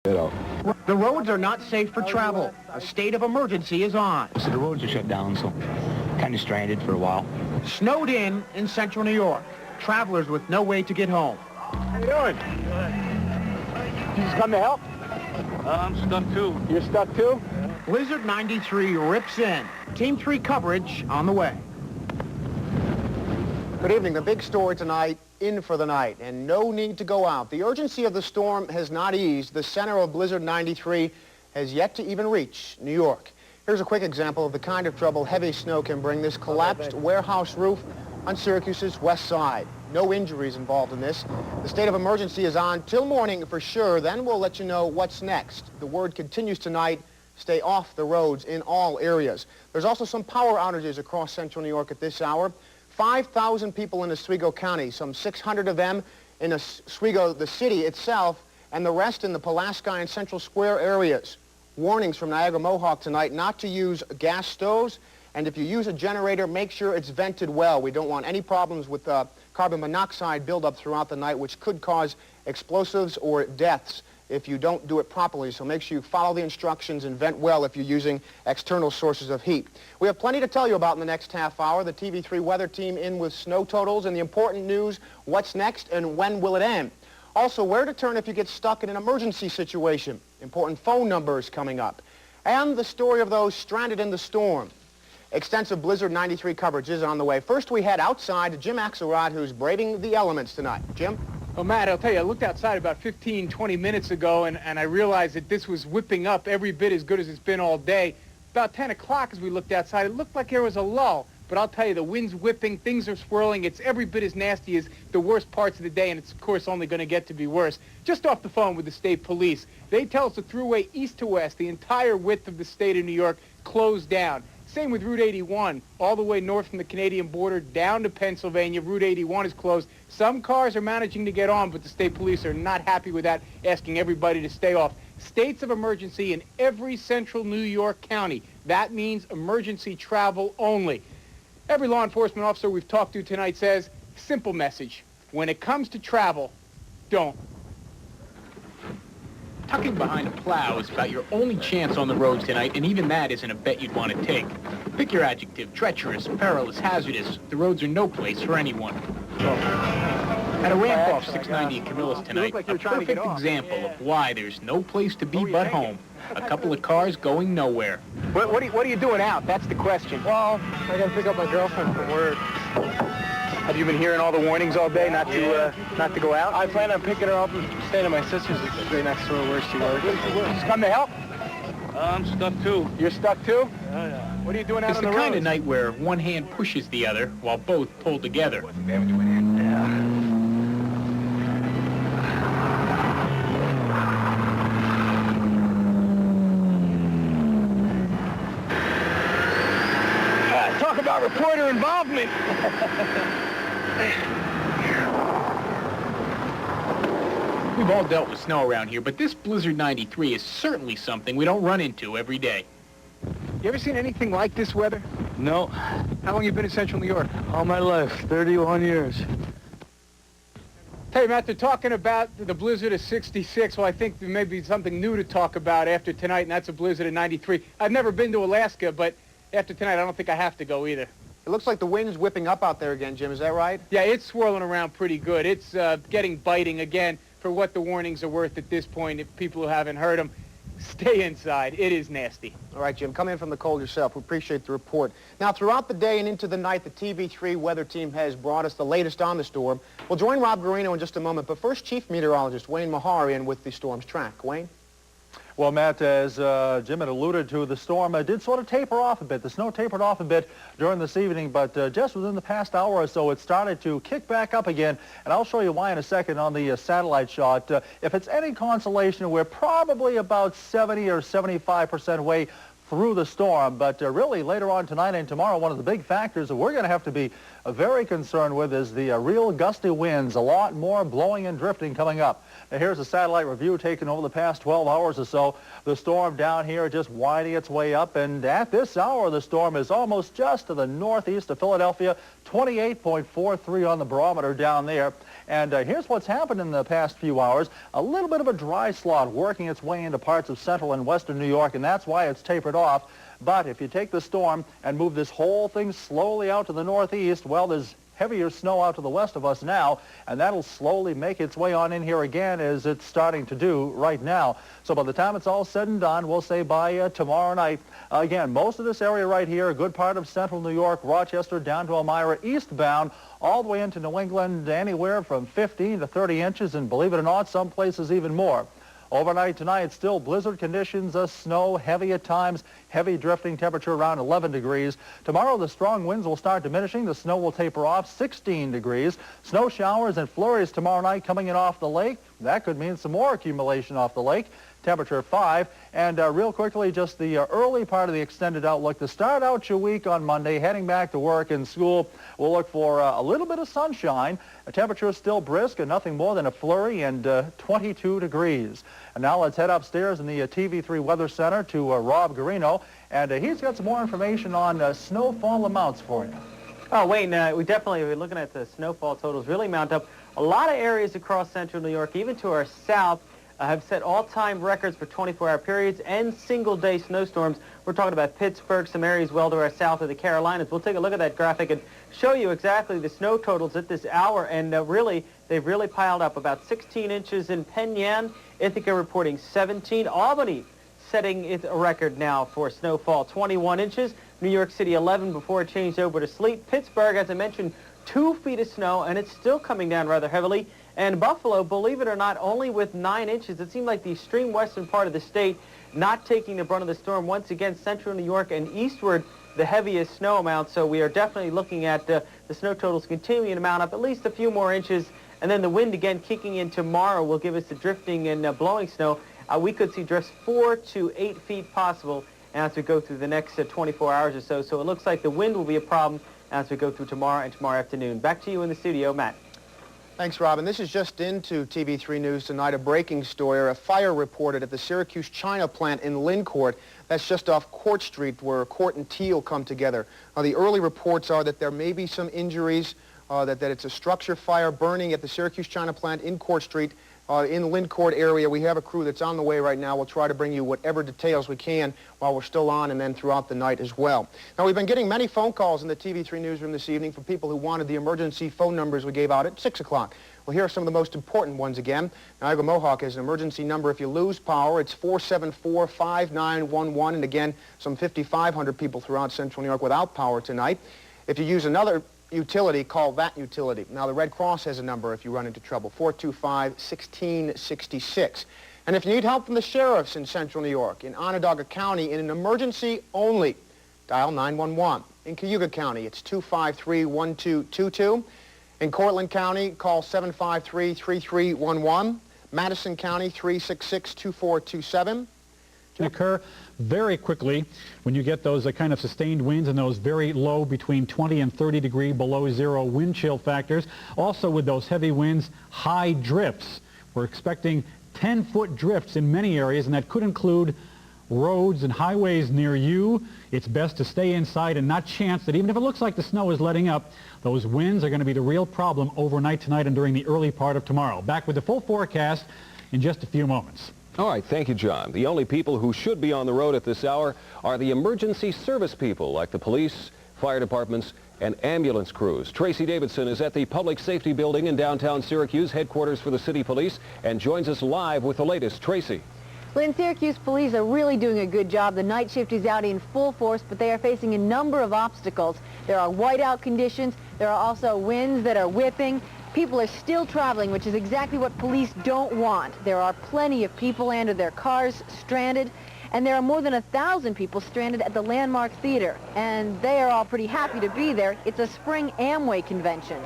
The roads are not safe for travel. A state of emergency is on. So the roads are shut down, so kind of stranded for a while. Snowed in central New York. Travelers with no way to get home. How you doing? You just come to help? I'm stuck too. You're stuck too? Blizzard 93 rips in. Team 3 coverage on the way. Good evening. The big story tonight, in for the night, and no need to go out. The urgency of the storm has not eased. The center of Blizzard 93 has yet to even reach New York. Here's a quick example of the kind of trouble heavy snow can bring. This collapsed warehouse roof on Syracuse's west side. No injuries involved in this. The state of emergency is on till morning for sure. Then we'll let you know what's next. The word continues tonight. Stay off the roads in all areas. There's also some power outages across central New York at this hour. 5,000 people in Oswego County, some 600 of them in Oswego, the city itself, and the rest in the Pulaski and Central Square areas. Warnings from Niagara Mohawk tonight not to use gas stoves, and if you use a generator, make sure it's vented well. We don't want any problems with carbon monoxide buildup throughout the night, which could cause explosives or deaths if you don't do it properly. So make sure you follow the instructions and vent well if you're using external sources of heat. We have plenty to tell you about in the next half hour. The TV3 weather team in with snow totals and the important news, what's next and when will it end. Also, where to turn if you get stuck in an emergency situation. Important phone numbers coming up. And the story of those stranded in the storm. Extensive Blizzard 93 coverage is on the way. First, we head outside to Jim Axelrod, who's braving the elements tonight. Jim? Well, Matt, I'll tell you, I looked outside about 15, 20 minutes ago, and I realized that this was whipping up every bit as good as it's been all day. About 10 o'clock as we looked outside, it looked like there was a lull. But I'll tell you, the wind's whipping, things are swirling. It's every bit as nasty as the worst parts of the day, and it's, of course, only going to get to be worse. Just off the phone with the state police, they tell us the thruway east to west, the entire width of the state of New York, closed down. Same with Route 81, all the way north from the Canadian border down to Pennsylvania. Route 81 is closed. Some cars are managing to get on, but the state police are not happy with that, asking everybody to stay off. States of emergency in every central New York county. That means emergency travel only. Every law enforcement officer we've talked to tonight says, simple message, when it comes to travel, don't. Tucking behind a plow is about your only chance on the roads tonight, and even that isn't a bet you'd want to take. Pick your adjective: treacherous, perilous, hazardous. The roads are no place for anyone. At a ramp off 690 in Camillus tonight, a perfect example of why there's no place to be but home. A couple of cars going nowhere. What are you doing out? That's the question. Well, I gotta pick up my girlfriend from work. Have you been hearing all the warnings all day not to go out? I plan on picking her up and staying at my sister's right next door where she works. Just come to help? I'm stuck too. You're stuck too? Yeah. What are you doing out It's on the the kind road? of night where one hand pushes the other while both pull together. Talk about reporter involvement. We've all dealt with snow around here, but this Blizzard 93 is certainly something we don't run into every day. You ever seen anything like this weather? No, How long you been in central New York? all my life, 31 years. Tell you, Matt, they're talking about the blizzard of 66. Well, I think there may be something new to talk about after tonight, and that's a blizzard of 93. I've never been to Alaska, but after tonight, I don't think I have to go either. It looks like the wind's whipping up out there again, Jim. Is that right? Yeah, it's swirling around pretty good. It's getting biting again. For what the warnings are worth at this point, if people who haven't heard them, stay inside. It is nasty. All right, Jim, come in from the cold yourself. We appreciate the report. Now, throughout the day and into the night, the TV3 weather team has brought us the latest on the storm. We'll join Rob Guarino in just a moment, but first, Chief Meteorologist Wayne Mahari in with the storm's track. Wayne? Well, Matt, as Jim had alluded to, the storm did sort of taper off a bit. The snow tapered off a bit during this evening, but just within the past hour or so, it started to kick back up again, and I'll show you why in a second on the satellite shot. If it's any consolation, we're probably about 70 or 75% way through the storm, but really later on tonight and tomorrow, one of the big factors that we're going to have to be very concerned with is the real gusty winds, a lot more blowing and drifting coming up. Now, here's a satellite review taken over the past 12 hours or so. The storm down here just winding its way up, and at this hour the storm is almost just to the northeast of Philadelphia, 28.43 on the barometer down there. And here's what's happened in the past few hours. A little bit of a dry slot working its way into parts of central and western New York, and that's why it's tapered off. But if you take the storm and move this whole thing slowly out to the northeast, well, there's heavier snow out to the west of us now, and that'll slowly make its way on in here again as it's starting to do right now. So by the time it's all said and done, we'll say by tomorrow night, again, most of this area right here, a good part of central New York, Rochester, down to Elmira, eastbound, all the way into New England, anywhere from 15 to 30 inches, and believe it or not, some places even more. Overnight tonight, still blizzard conditions, snow, heavy at times, heavy drifting, temperature around 11 degrees. Tomorrow, the strong winds will start diminishing. The snow will taper off, 16 degrees. Snow showers and flurries tomorrow night coming in off the lake. That could mean some more accumulation off the lake. Temperature 5. And real quickly, just the early part of the extended outlook. To start out your week on Monday, heading back to work and school, we'll look for a little bit of sunshine. The temperature is still brisk and nothing more than a flurry, and 22 degrees. And now let's head upstairs in the TV3 Weather Center to Rob Garino, and he's got some more information on snowfall amounts for you. Oh, Wayne, we definitely are looking at the snowfall totals really mount up. A lot of areas across central New York, even to our south, have set all-time records for 24-hour periods and single-day snowstorms. We're talking about Pittsburgh, some areas well to our south of the Carolinas. We'll take a look at that graphic and show you exactly the snow totals at this hour. And they've really piled up. About 16 inches in Penn Yan, Ithaca reporting 17. Albany setting it a record now for snowfall, 21 inches. New York City 11 before it changed over to sleet. Pittsburgh, as I mentioned, 2 feet of snow, and it's still coming down rather heavily. And Buffalo, believe it or not, only with 9 inches. It seemed like the extreme western part of the state not taking the brunt of the storm. Once again, central New York and eastward, the heaviest snow amount. So we are definitely looking at the snow totals continuing to mount up at least a few more inches. And then the wind again kicking in tomorrow will give us the drifting and blowing snow. We could see drifts 4 to 8 feet possible as we go through the next 24 hours or so. So it looks like the wind will be a problem as we go through tomorrow and tomorrow afternoon. Back to you in the studio, Matt. Thanks, Robin. This is just into TV3 News tonight, a breaking story. A fire reported at the Syracuse China plant in Lynn Court. That's just off Court Street, where Court and Teal come together. The early reports are that there may be some injuries, that it's a structure fire burning at the Syracuse China plant in Court Street. In the Lynn Court area. We have a crew that's on the way right now. We'll try to bring you whatever details we can while we're still on, and then throughout the night as well. Now, we've been getting many phone calls in the TV3 newsroom this evening from people who wanted the emergency phone numbers we gave out at 6 o'clock. Well, here are some of the most important ones again. Niagara Mohawk has an emergency number. If you lose power, it's 474-5911. And again, some 5,500 people throughout central New York without power tonight. If you use another utility, call that utility. Now, the Red Cross has a number if you run into trouble, 425-1666. And if you need help from the sheriffs in central New York, in Onondaga County, in an emergency only, dial 911. In Cayuga County, it's 253-1222. In Cortland County, call 753-3311. Madison County, 366-2427. Can occur very quickly when you get those kind of sustained winds and those very low between 20 and 30 degree below zero wind chill factors. Also with those heavy winds, high drifts. We're expecting 10-foot drifts in many areas, and that could include roads and highways near you. It's best to stay inside and not chance that even if it looks like the snow is letting up, those winds are going to be the real problem overnight tonight and during the early part of tomorrow. Back with the full forecast in just a few moments. All right, thank you, John. The only people who should be on the road at this hour are the emergency service people, like the police, fire departments, and ambulance crews. Tracy Davidson is at the Public Safety Building in downtown Syracuse, headquarters for the city police, and joins us live with the latest. Tracy. Lynn, Syracuse police are really doing a good job. The night shift is out in full force, but they are facing a number of obstacles. There are whiteout conditions. There are also winds that are whipping. People are still traveling, which is exactly what police don't want. There are plenty of people and their cars stranded, and there are more than 1,000 people stranded at the Landmark Theater, and they are all pretty happy to be there. It's a spring Amway convention.